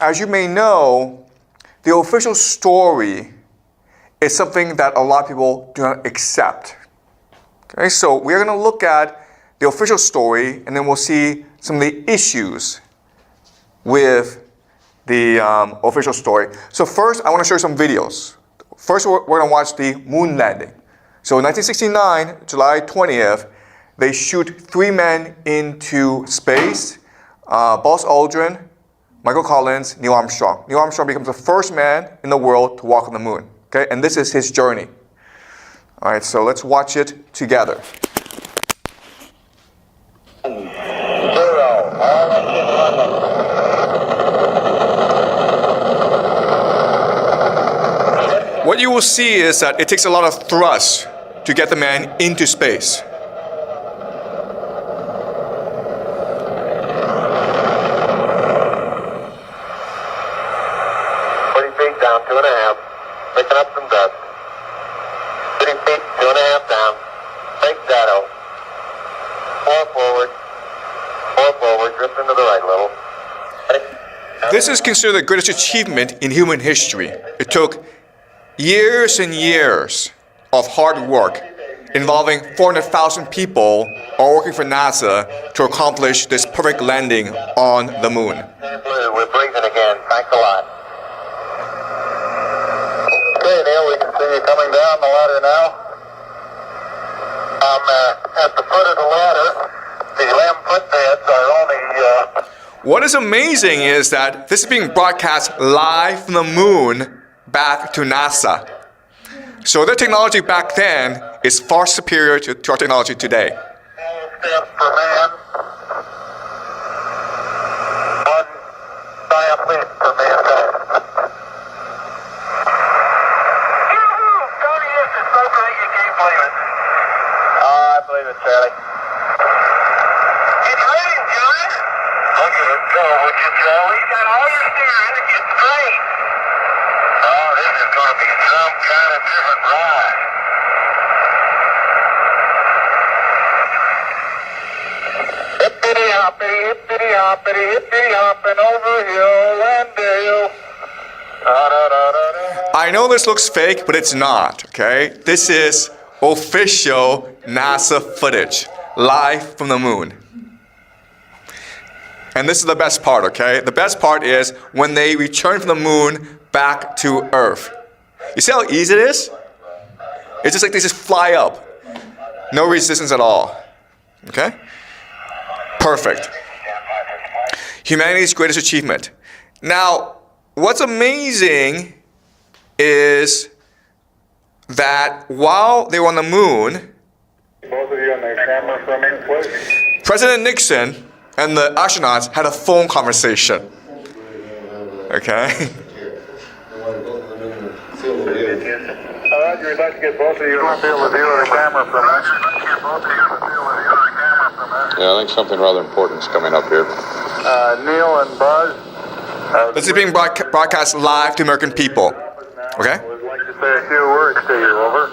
as you may know, the official story is something that a lot of people do not accept. Okay, so we're going to look at the official story, and then we'll see some of the issues with the official story. So first, I want to show you some videos. First, we're going to watch the moon landing. So in 1969, July 20th, they shoot 3 men into space. Buzz Aldrin, Michael Collins, Neil Armstrong. Neil Armstrong becomes the first man in the world to walk on the moon. Okay, and this is his journey. All right, so let's watch it together. What you will see is that it takes a lot of thrust to get the man into space. 20 feet down, 2.5. Picking up some dust. 30 feet, 2.5 down. Big shadow. 4 forward. 4 forward. Drift into the right a little. This is considered the greatest achievement in human history. It took years and years of hard work involving 400,000 people all working for NASA to accomplish this perfect landing on the moon. We're breathing again. Thanks a lot. Okay, Neil, we can see you coming down the ladder now. I'm at the foot of the ladder. The 11 footbeds are only... What is amazing is that this is being broadcast live from the moon back to NASA. So their technology back then is far superior to our technology today. 12 steps per man. 1 diaphragm per man. Tony, this is so great you can't believe it. I believe it, Charlie. It's raining, Johnny. Look at it go, would you, Charlie? You got all your steering against the rain. Oh, this is going to be some kind of different ride. Hippity-hoppity, hippity-hoppity, hippity-hopping over hill and dale. I know this looks fake, but it's not, okay? This is official NASA footage, live from the moon. And this is the best part, okay? The best part is when they return from the moon back to Earth. You see how easy it is? It's just like they just fly up. No resistance at all. Okay? Perfect. Humanity's greatest achievement. Now, what's amazing is that while they were on the moon, Both of you on the camera for a minute, please. President Nixon and the astronauts had a phone conversation. Okay? Roger, we'd like to get both of you on the field of view of the camera for a minute. Yeah, I think something rather important is coming up here. Neil and Buzz. This is being broadcast live to American people. Okay? We'd like to say a few words to you, over.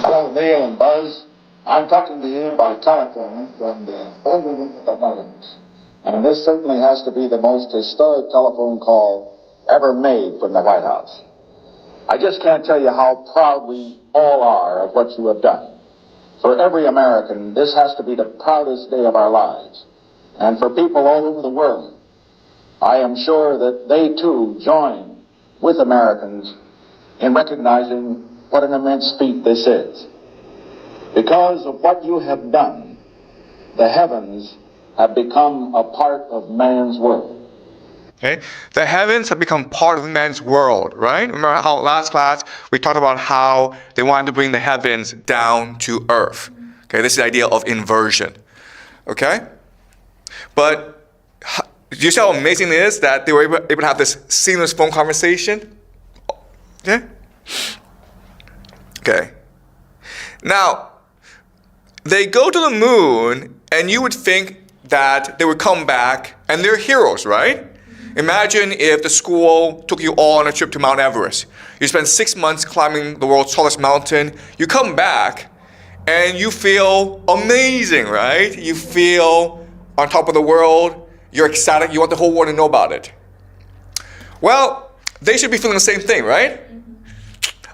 Hello, Neil and Buzz. I'm talking to you by telephone from the Oval of the Mountains. And this certainly has to be the most historic telephone call ever made from the White House. I just can't tell you how proud we all are of what you have done. For every American, this has to be the proudest day of our lives. And for people all over the world, I am sure that they too join with Americans in recognizing what an immense feat this is. Because of what you have done, the heavens have become a part of man's world. Okay? The heavens have become part of man's world, right? Remember how last class we talked about how they wanted to bring the heavens down to earth. Okay, this is the idea of inversion. Okay? But do you see how amazing it is that they were able to have this seamless phone conversation? Okay? Okay. Now, they go to the moon, and you would think that they would come back, and they're heroes, right? Imagine if the school took you all on a trip to Mount Everest. You spend 6 months climbing the world's tallest mountain. You come back and you feel amazing, right? You feel on top of the world. You're ecstatic. You want the whole world to know about it. Well, they should be feeling the same thing, right?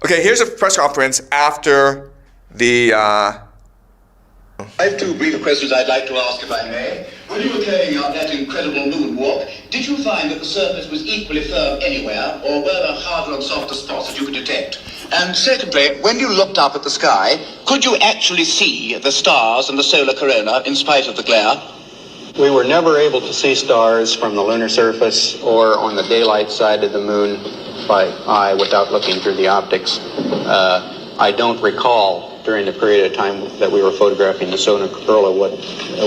Okay, here's a press conference after the... I have two brief questions I'd like to ask, if I may. When you were carrying out that incredible moonwalk, did you find that the surface was equally firm anywhere, or were there harder and softer spots that you could detect? And secondly, when you looked up at the sky, could you actually see the stars and the solar corona in spite of the glare? We were never able to see stars from the lunar surface or on the daylight side of the moon by eye without looking through the optics. I don't recall during the period of time that we were photographing the solar corona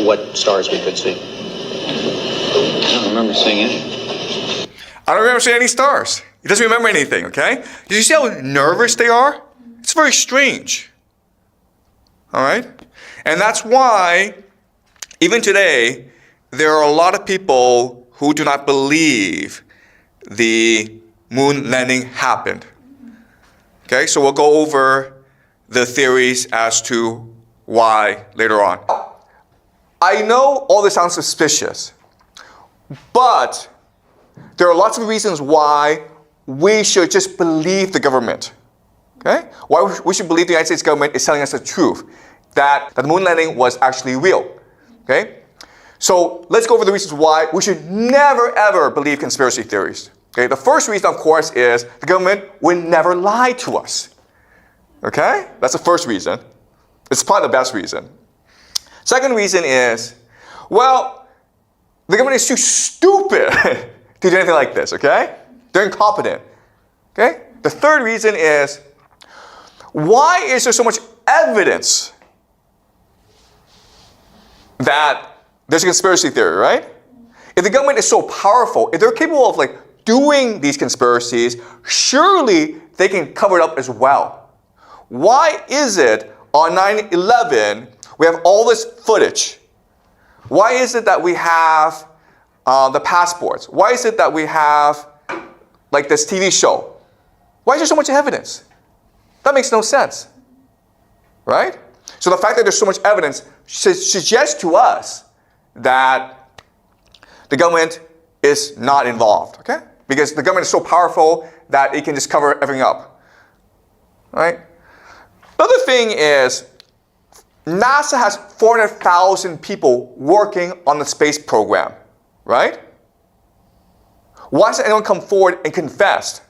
what stars we could see. I don't remember seeing any. I don't remember seeing any stars. He doesn't remember anything, okay? Did you see how nervous they are? It's very strange. All right? And that's why, even today, there are a lot of people who do not believe the moon landing happened. Okay, so we'll go over the theories as to why later on. I know all this sounds suspicious, but there are lots of reasons why we should just believe the government. Okay? Why we should believe the United States government is telling us the truth, that the moon landing was actually real. Okay? So let's go over the reasons why we should never ever believe conspiracy theories. Okay? The first reason, of course, is the government would never lie to us. Okay? That's the first reason. It's probably the best reason. Second reason is, well, the government is too stupid to do anything like this, okay? They're incompetent, okay? The third reason is, why is there so much evidence that there's a conspiracy theory, right? If the government is so powerful, if they're capable of doing these conspiracies, surely they can cover it up as well. Why is it on 9/11 we have all this footage? Why is it that we have the passports? Why is it that we have this TV show? Why is there so much evidence? That makes no sense, right? So the fact that there's so much evidence suggests to us that the government is not involved, okay? Because the government is so powerful that it can just cover everything up, right? The other thing is, NASA has 400,000 people working on the space program, right? Why hasn't anyone come forward and confessed?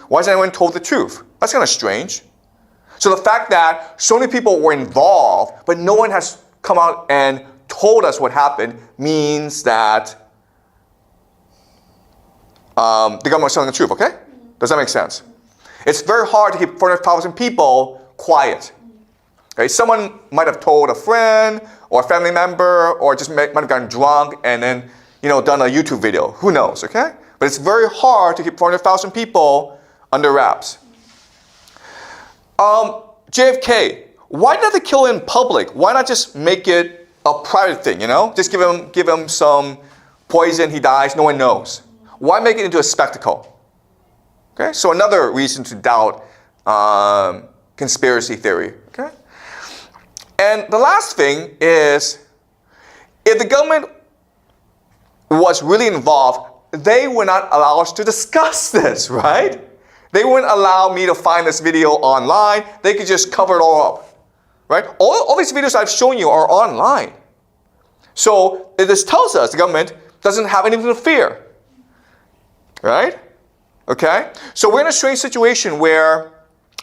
Why hasn't anyone told the truth? That's kind of strange. So the fact that so many people were involved, but no one has come out and told us what happened, means that the government was telling the truth, okay? Does that make sense? It's very hard to keep 400,000 people quiet. Okay, someone might have told a friend or a family member, or just might have gotten drunk and then, done a YouTube video. Who knows, okay? But it's very hard to keep 400,000 people under wraps. JFK, why did they kill him in public? Why not just make it a private thing, Just give him some poison, he dies, no one knows. Why make it into a spectacle? Okay, so another reason to doubt conspiracy theory, okay? And the last thing is, if the government was really involved, they would not allow us to discuss this, right? They wouldn't allow me to find this video online. They could just cover it all up, right? All these videos I've shown you are online. So this tells us the government doesn't have anything to fear, right? Okay? So we're in a strange situation where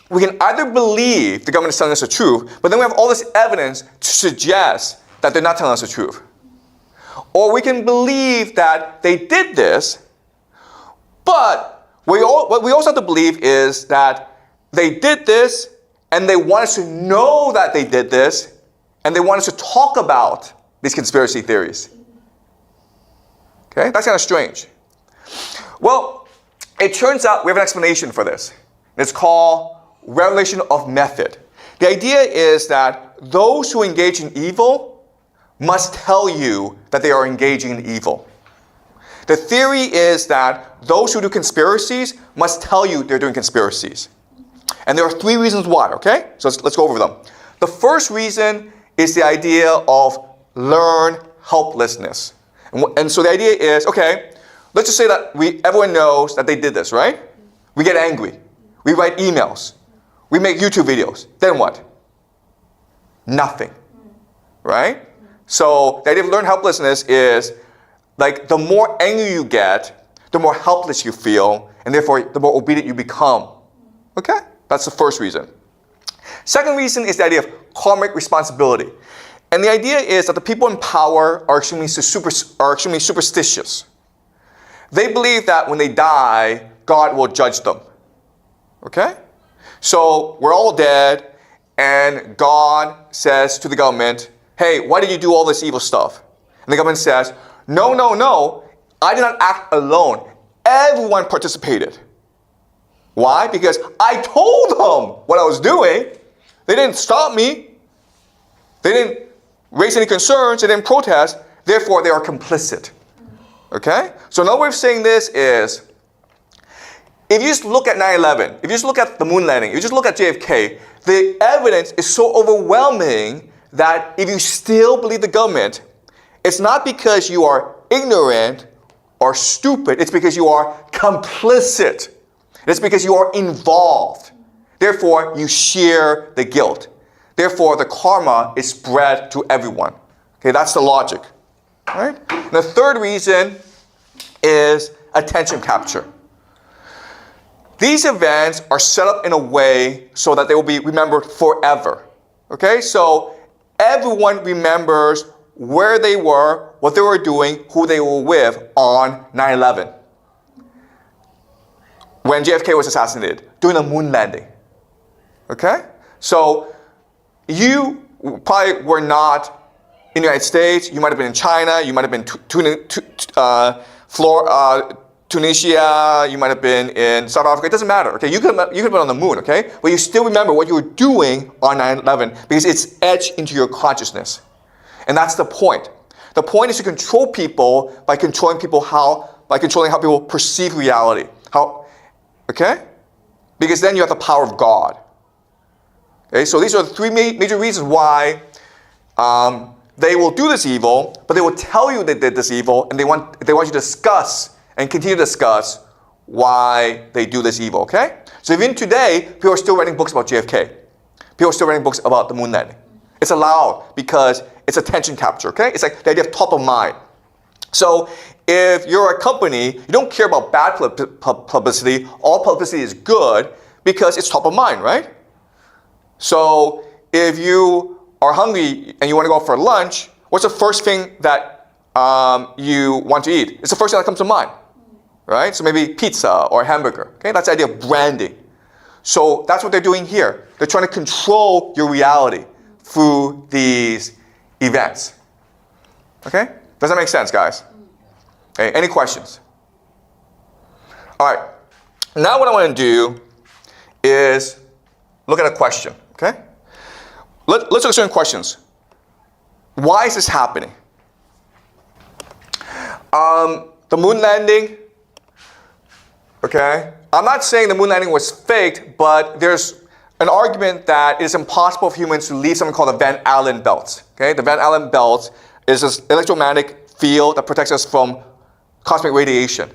we can either believe the government is telling us the truth, but then we have all this evidence to suggest that they're not telling us the truth. Or we can believe that they did this, but what we also have to believe is that they did this and they want us to know that they did this, and they want us to talk about these conspiracy theories. Okay? That's kind of strange. Well, it turns out we have an explanation for this. It's called revelation of method. The idea is that those who engage in evil must tell you that they are engaging in evil. The theory is that those who do conspiracies must tell you they're doing conspiracies. And there are 3 reasons why, okay? So let's go over them. The first reason is the idea of learned helplessness. And so the idea is, okay, let's just say that everyone knows that they did this, right? We get angry. We write emails. We make YouTube videos. Then what? Nothing, right? So the idea of learned helplessness is like the more angry you get, the more helpless you feel, and therefore the more obedient you become. Okay? That's the first reason. Second reason is the idea of karmic responsibility. And the idea is that the people in power are extremely superstitious. They believe that when they die, God will judge them. Okay? So we're all dead, and God says to the government, hey, why did you do all this evil stuff? And the government says, no, I did not act alone. Everyone participated. Why? Because I told them what I was doing. They didn't stop me. They didn't raise any concerns. They didn't protest. Therefore, they are complicit. Okay? So another way of saying this is, if you just look at 9/11, if you just look at the moon landing, if you just look at JFK, the evidence is so overwhelming that if you still believe the government, it's not because you are ignorant or stupid, it's because you are complicit. It's because you are involved. Therefore, you share the guilt. Therefore, the karma is spread to everyone. Okay, that's the logic. All right? And the third reason is attention capture. These events are set up in a way so that they will be remembered forever. Okay, so everyone remembers where they were, what they were doing, who they were with on 9/11. When JFK was assassinated, during the moon landing. Okay? So you probably were not in the United States. You might have been in China. You might have been Tunisia. You might have been in South Africa. It doesn't matter. Okay? You could have been on the moon. Okay? But you still remember what you were doing on 9/11 because it's etched into your consciousness. And that's the point. The point is to control people by controlling how people perceive reality. Okay? Because then you have the power of God. Okay, so these are the 3 major reasons why they will do this evil, but they will tell you they did this evil, and they want you to discuss and continue to discuss why they do this evil. Okay? So even today, people are still writing books about JFK. People are still writing books about the moon landing. It's allowed because it's attention capture. Okay? It's like the idea of top of mind. So if you're a company, you don't care about bad publicity. All publicity is good because it's top of mind, right? So if you are hungry and you want to go out for lunch, what's the first thing that you want to eat? It's the first thing that comes to mind, right? So maybe pizza or hamburger. Okay, that's the idea of branding. So that's what they're doing here. They're trying to control your reality through these events. Okay? Does that make sense, guys? Okay, any questions? All right. Now what I want to do is look at a question, okay? Let's look at certain questions. Why is this happening? The moon landing, okay? I'm not saying the moon landing was faked, but there's an argument that it is impossible for humans to leave something called the Van Allen belt, okay? The Van Allen belt is this electromagnetic field that protects us from cosmic radiation.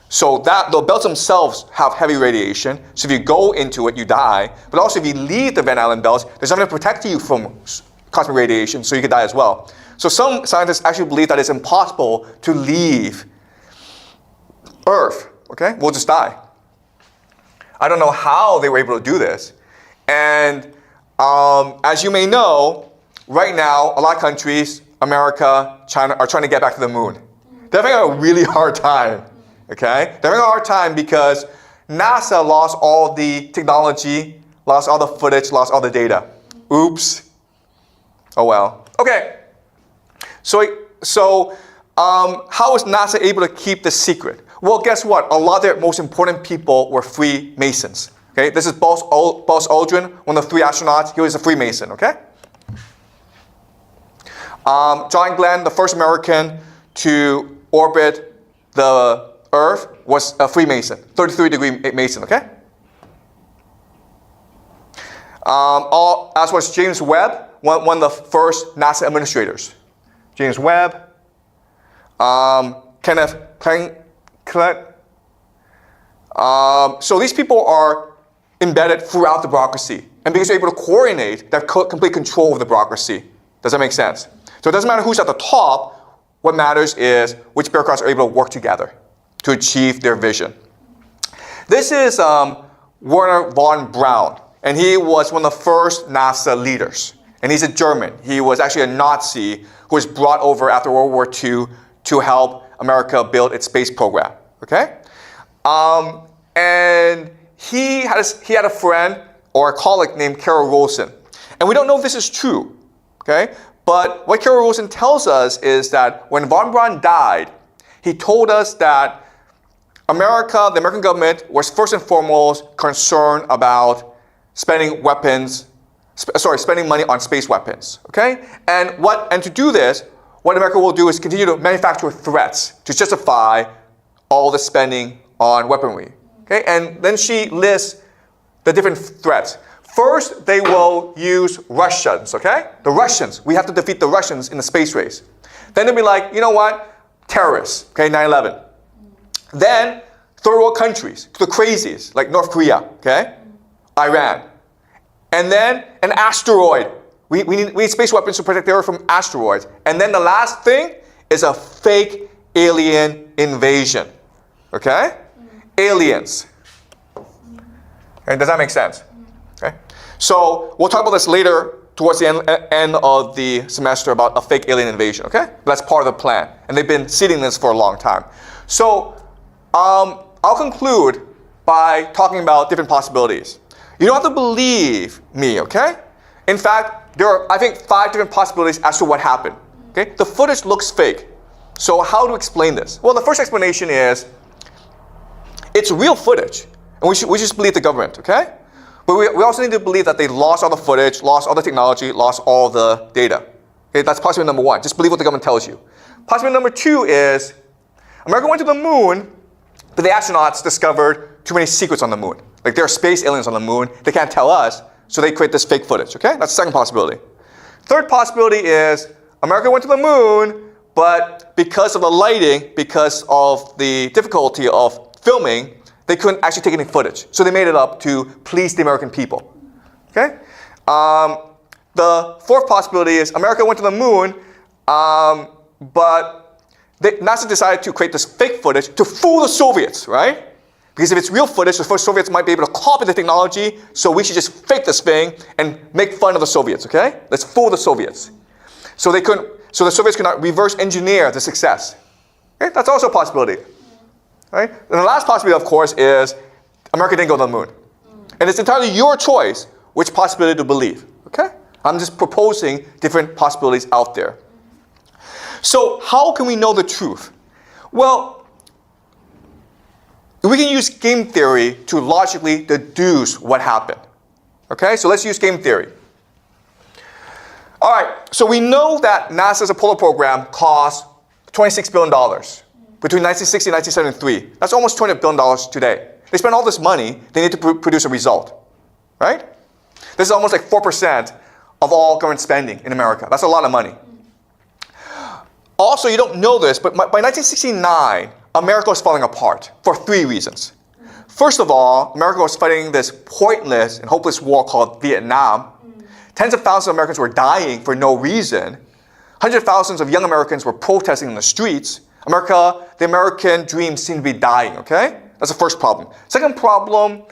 So that the belts themselves have heavy radiation. So if you go into it, you die. But also if you leave the Van Allen belt, there's nothing to protect you from cosmic radiation, so you could die as well. So some scientists actually believe that it's impossible to leave Earth. Okay, we'll just die. I don't know how they were able to do this. And as you may know, right now, a lot of countries, America, China, are trying to get back to the moon. They're having a really hard time, okay? They're having a hard time because NASA lost all the technology, lost all the footage, lost all the data. Oops. Oh well. Okay. So how was NASA able to keep this secret? Well, guess what? A lot of their most important people were Freemasons. Okay, this is Buzz Aldrin, one of the 3 astronauts. He was a Freemason, okay? John Glenn, the first American to orbit the Earth was a Freemason, 33-degree Mason, okay? As was James Webb, one of the first NASA administrators. James Webb, Kenneth Klett. So these people are embedded throughout the bureaucracy. And because they're able to coordinate, they have complete control of the bureaucracy. Does that make sense? So it doesn't matter who's at the top. What matters is which bureaucrats are able to work together to achieve their vision. This is Werner von Braun. And he was one of the first NASA leaders. And he's a German. He was actually a Nazi who was brought over after World War II to help America build its space program. Okay? And he had a friend or a colleague named Carol Rosen. And we don't know if this is true. Okay? But what Carol Rosen tells us is that when von Braun died, he told us that the American government was first and foremost concerned about spending money on space weapons, okay? And to do this, what America will do is continue to manufacture threats to justify all the spending on weaponry, okay? And then she lists the different threats. First, they will use Russians, okay? The Russians, we have to defeat the Russians in the space race. Then they'll be like, you know what? Terrorists, okay, 9/11. Then, third world countries, the crazies, like North Korea, okay? Iran. And then an asteroid. We need space weapons to protect the Earth from asteroids. And then the last thing is a fake alien invasion. Okay? Aliens. Okay, does that make sense? Okay. So we'll talk about this later towards the end of the semester about a fake alien invasion. Okay? That's part of the plan. And they've been seeding this for a long time. So I'll conclude by talking about different possibilities. You don't have to believe me, okay? In fact, there are, I think, 5 different possibilities as to what happened. Okay? The footage looks fake. So how to explain this? Well, the first explanation is it's real footage. And we just believe the government, okay? But we also need to believe that they lost all the footage, lost all the technology, lost all the data. Okay? That's possibility number 1. Just believe what the government tells you. Possibility number 2 is America went to the moon, but the astronauts discovered too many secrets on the moon. Like there are space aliens on the moon. They can't tell us, so they create this fake footage, okay? That's the second possibility. Third possibility is America went to the moon, but because of the lighting, because of the difficulty of filming, they couldn't actually take any footage. So they made it up to please the American people, okay? The fourth possibility is America went to the moon, but NASA decided to create this fake footage to fool the Soviets, right? Because if it's real footage, the first Soviets might be able to copy the technology, so we should just fake this thing and make fun of the Soviets, okay? Let's fool the Soviets. So the Soviets could not reverse engineer the success. Okay? That's also a possibility. Right? And the last possibility, of course, is America didn't go to the moon. And it's entirely your choice which possibility to believe. Okay? I'm just proposing different possibilities out there. So how can we know the truth? Well, we can use game theory to logically deduce what happened. Okay, so let's use game theory. All right, so we know that NASA's Apollo program cost $26 billion between 1960 and 1973. That's almost $20 billion today. They spent all this money, they need to produce a result, right? This is almost like 4% of all government spending in America. That's a lot of money. Also, you don't know this, but by 1969, America was falling apart for 3 reasons. First of all, America was fighting this pointless and hopeless war called Vietnam. Tens of thousands of Americans were dying for no reason. Hundreds of thousands of young Americans were protesting in the streets. The American dream seemed to be dying, okay? That's the first problem. Second problem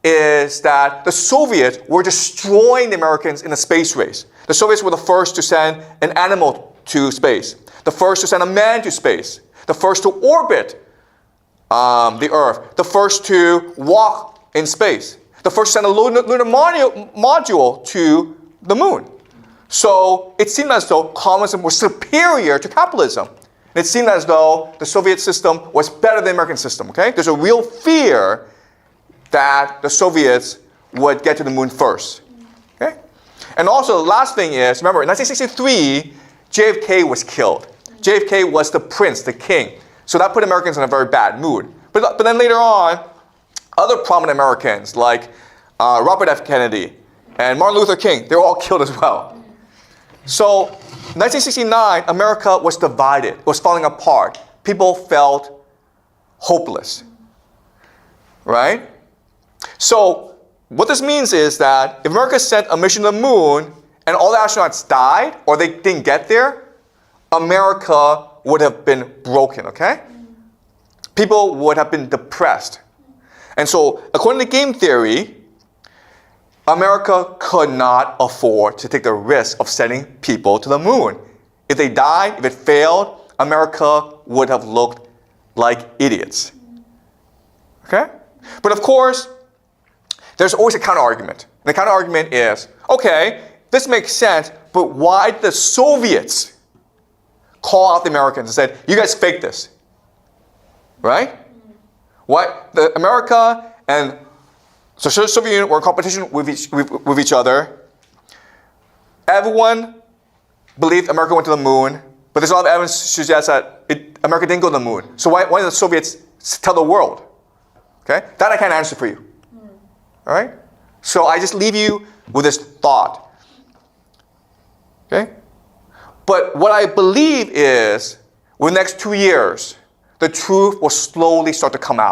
is that the Soviets were destroying the Americans in the space race. The Soviets were the first to send an animal to space, the first to send a man to space, the first to orbit the Earth, the first to walk in space, the first to send a lunar module to the moon. So it seemed as though communism was superior to capitalism. It seemed as though the Soviet system was better than the American system, okay? There's a real fear that the Soviets would get to the moon first, okay? And also the last thing is, remember, in 1963, JFK was killed. JFK was the prince, the king. So that put Americans in a very bad mood. But then later on, other prominent Americans like Robert F. Kennedy and Martin Luther King, they were all killed as well. So 1969, America was divided, was falling apart. People felt hopeless, right? So what this means is that if America sent a mission to the moon and all the astronauts died or they didn't get there, America would have been broken, okay? People would have been depressed. And so according to game theory, America could not afford to take the risk of sending people to the moon. If they died, if it failed, America would have looked like idiots. Okay? But of course, there's always a counter-argument. The counter-argument is, okay, this makes sense, but why did the Soviets call out the Americans and said, you guys faked this? Right? What? America and the Soviet Union were in competition with each other. Everyone believed America went to the moon, but there's a lot of evidence to suggest that America didn't go to the moon. So why did the Soviets tell the world? Okay? That I can't answer for you. All right? So I just leave you with this thought. Okay? But what I believe is, within the next 2 years, the truth will slowly start to come out.